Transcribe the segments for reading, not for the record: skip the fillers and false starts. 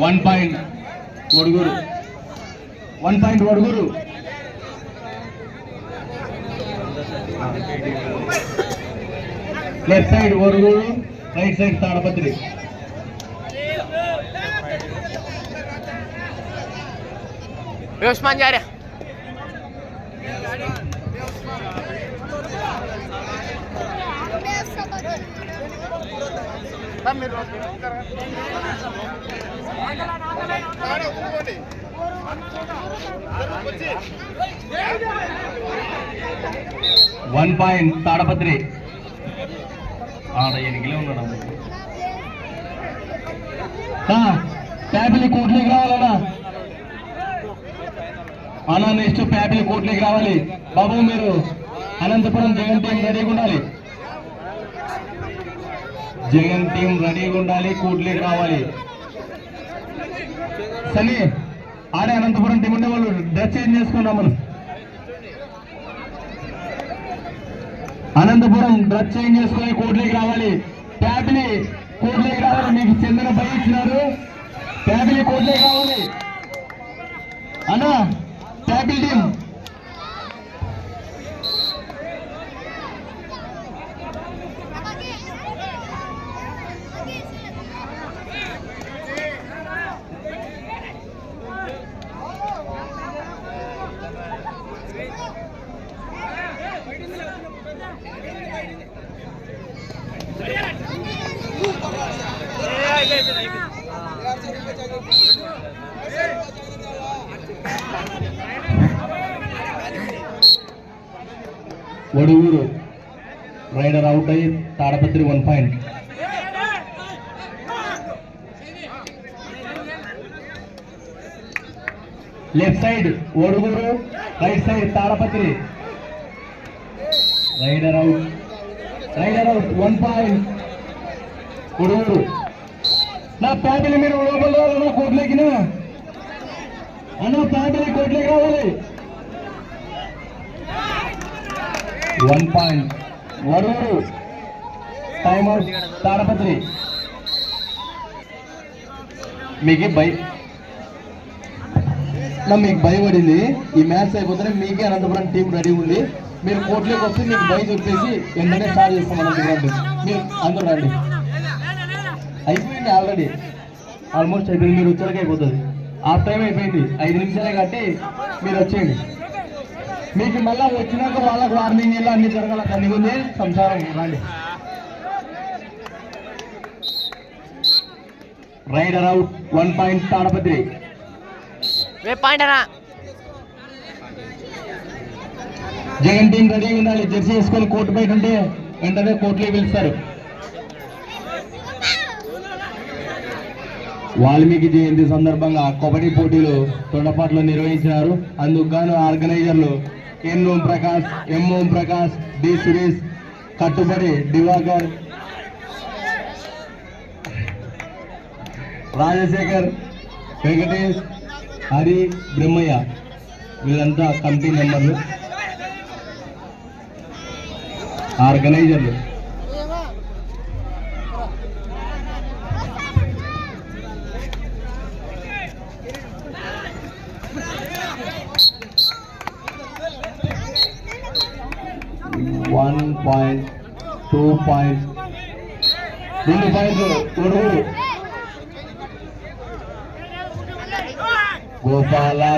1 point Oduguru. 1 point Oduguru. Left side Oduguru, right side Tadapatri. Usman जा रहा है। One point Tadapatri. Family కోట్లోకి రావాలన్నా అన్నా నెక్స్ట్ ఫ్యామిలీ కోట్లోకి రావాలి బాబు. మీరు అనంతపురం జగన్ టీం రెడీగా ఉండాలి. జగన్ టీం రెడీగా ఉండాలి. కోట్లోకి రావాలి. సరే ఆడే అనంతపురం టీం ఉండే వాళ్ళు డ్రెస్ చేంజ్ చేసుకున్నాం. మనం అనంతపురం డ్రెస్ చేంజ్ చేసుకుని కోట్లోకి రావాలి. ఫ్యామిలీ కోట్లోకి రావాలి. మీకు చెందిన పై ఇచ్చినారు. ఫ్యామిలీ కోట్లోకి రావాలి అన్నా. Family team Oduguru raider out అయ్యి Tadipatri 1 point. Left side Oduguru, right side Tadipatri. Raider out 1 point Oduguru. నా ఫ్యామిలీ మీరు లోపల రావాలన్నా కోట్లేకినా అన్న. ఫ్యామిలీ కోట్లేకి రావాలి. 1 point Oduguru. Time out Tadipatri. మీకు భయపడింది. ఈ మ్యాచ్ అయిపోతేనే మీకే అనంతపురం టీం రెడీ ఉంది. మీరు కోట్లోకి వస్తే మీకు భయ చెప్పేసి వెంటనే స్టార్ట్ చేస్తాం అనంతపురం. మీరు అందరూ రండి. అయిపోయింది ఆల్రెడీ, ఆల్మోస్ట్ అయిపోయింది. మీరు వచ్చాక అయిపోతుంది. హాఫ్ టైం అయిపోయింది. 5 నిమిషాలే కాబట్టి మీరు వచ్చేయండి. మీకు మళ్ళా వచ్చినాక వాళ్ళకు వార్నింగ్ ఇలా అన్ని జరగాల. దాన్ని ఉంది సంసారం. రండి. Rider out 1 point Tadipatri. Jagan team రెడీగా ఉండాలి. జెర్సీ వేసుకొని కోర్టు బయట ఉంటే వెంటనే కోర్టులోకి పిలుస్తారు. వాల్మీకి జయంతి సందర్భంగా కబడ్డీ పోటీలు తొండపాట్లో నిర్వహించినారు. అందుకు గాను ఆర్గనైజర్లు ఎన్ ఓం ప్రకాష్, డి సురేష్, కట్టుబడి దివాకర్, రాజశేఖర్, వెంకటేష్, హరి, బ్రహ్మయ్య వీళ్ళంతా కమిటీ మెంబర్లు, ఆర్గనైజర్లు. One point, 2 point, 2 points. Gopala.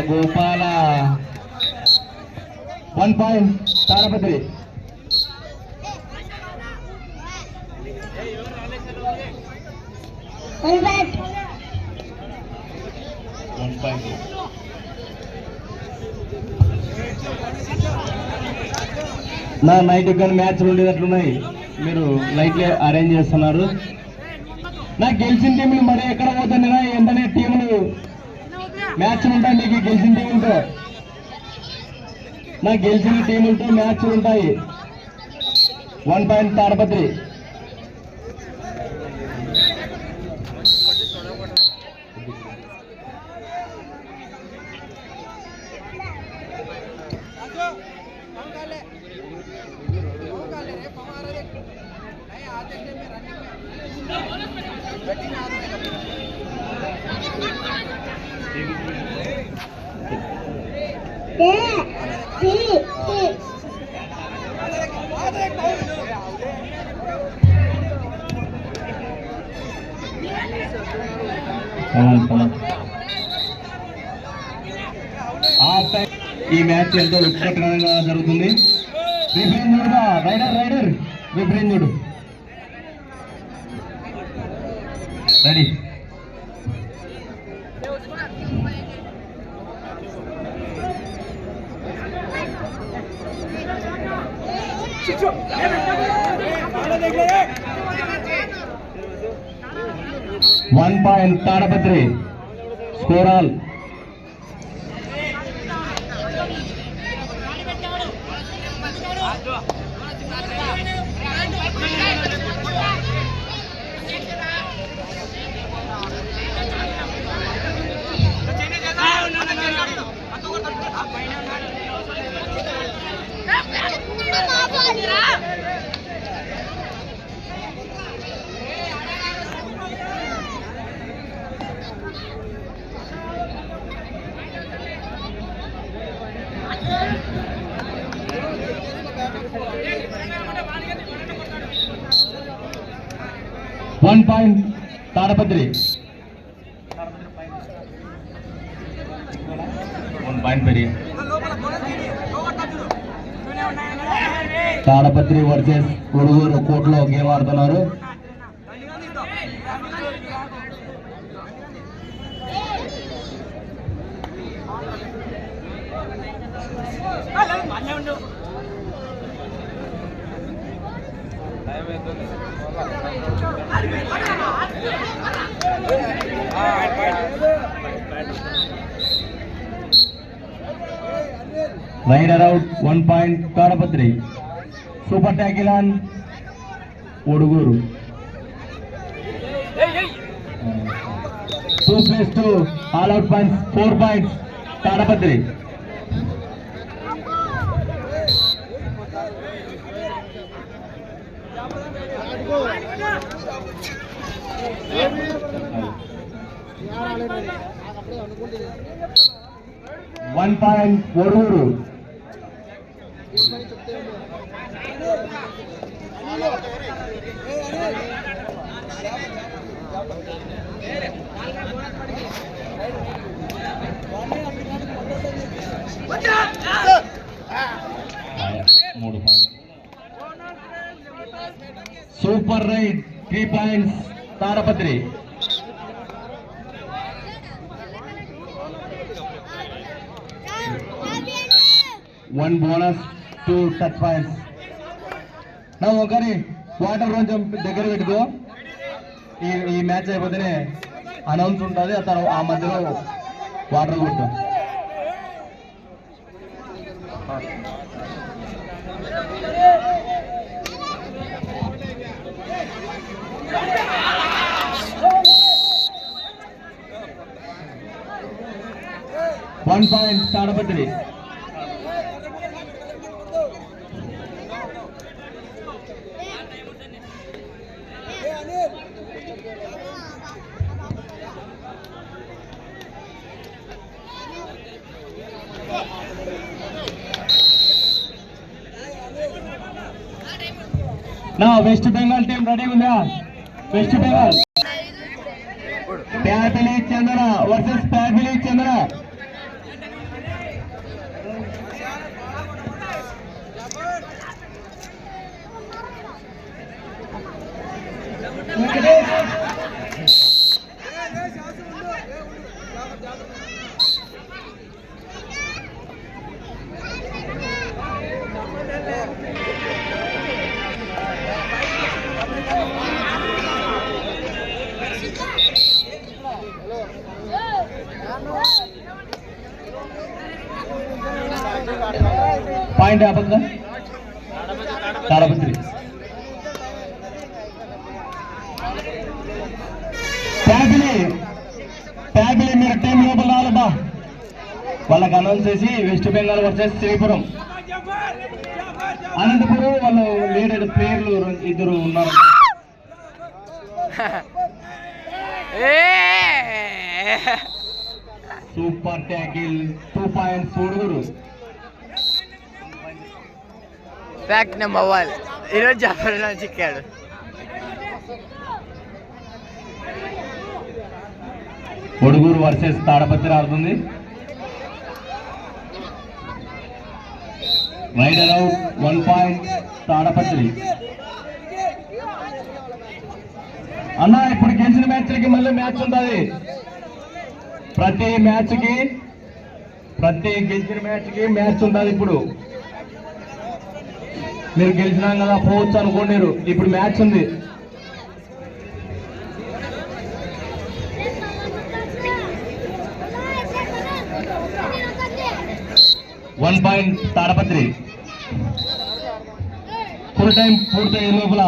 1 point. Tarapatri. One point. నా నైట్ కానీ మ్యాచ్లు ఉండేటట్లున్నాయి. మీరు లైట్లే అరేంజ్ చేస్తున్నారు. నాకు గెలిచిన టీంలు మరి ఎక్కడ పోతాయినా వెంటనే టీంలు మ్యాచ్లు ఉంటాయి. మీకు గెలిచిన టీములతో నాకు గెలిచిన టీములతో మ్యాచ్లు ఉంటాయి. 1 పాయింట్ తాడపత్రి. ఈ మ్యాచ్ ఎంతో ఉత్కంఠంగా జరుగుతుంది. విభ్రేంద్రుడుగా రైడర్ విభ్రేంద్రుడు ready. One point Tadapatri. Score all. One point Tadapatri. One point Peri. Tadapatri versus Uduguru కోర్టులో గేమ్ ఆడుతున్నారు. Rider out, 1 point Tadapatri. Super tackle on Uduguru. 2+2 all out points, 4 points Tadapatri. One point Uduguru. Super ride, 3 points Tadapatri. One bonus, 2 touch points. Now ఒకరి water కొంచెం దగ్గర పెట్టుకో. ఈ match అయిపోతేనే announce ఉంటుంది, అతను ఆ మధ్యలో వాటర్ కొట్టు. One point Tadapatri. Now West Bengal team ready unda? West Bengal. Padili Chandra versus Padili Chandra. Point apa Tadapatri. Padili మీరు టీం లోపల రావాలబ్బా. వాళ్ళకి అనౌన్స్ చేసి వెస్ట్ బెంగాల్ వర్సెస్ శ్రీపురం. అనంతపురం వాళ్ళు లీడర్ ప్లేయర్లు 2 ఉన్నారు. Super tackle 2 points Oduguru. Fact number 1 ఈరోజు జఫర్ చిక్కాడు. ఒడుగురు వర్సెస్ తాడపత్రి ఆడుతుంది. Raider out 1 point Tadipatri. అన్న ఇప్పుడు గెలిచిన మ్యాచ్లకి మళ్ళీ మ్యాచ్ ఉంటుంది. ప్రతి గెలిచిన మ్యాచ్కి మ్యాచ్ ఉంటుంది. ఇప్పుడు మీరు గెలిచినాం కదా పోవచ్చు అనుకోండి. ఇప్పుడు మ్యాచ్ ఉంది. One point Tadipatri. Full time పూర్తయ్యే లోపల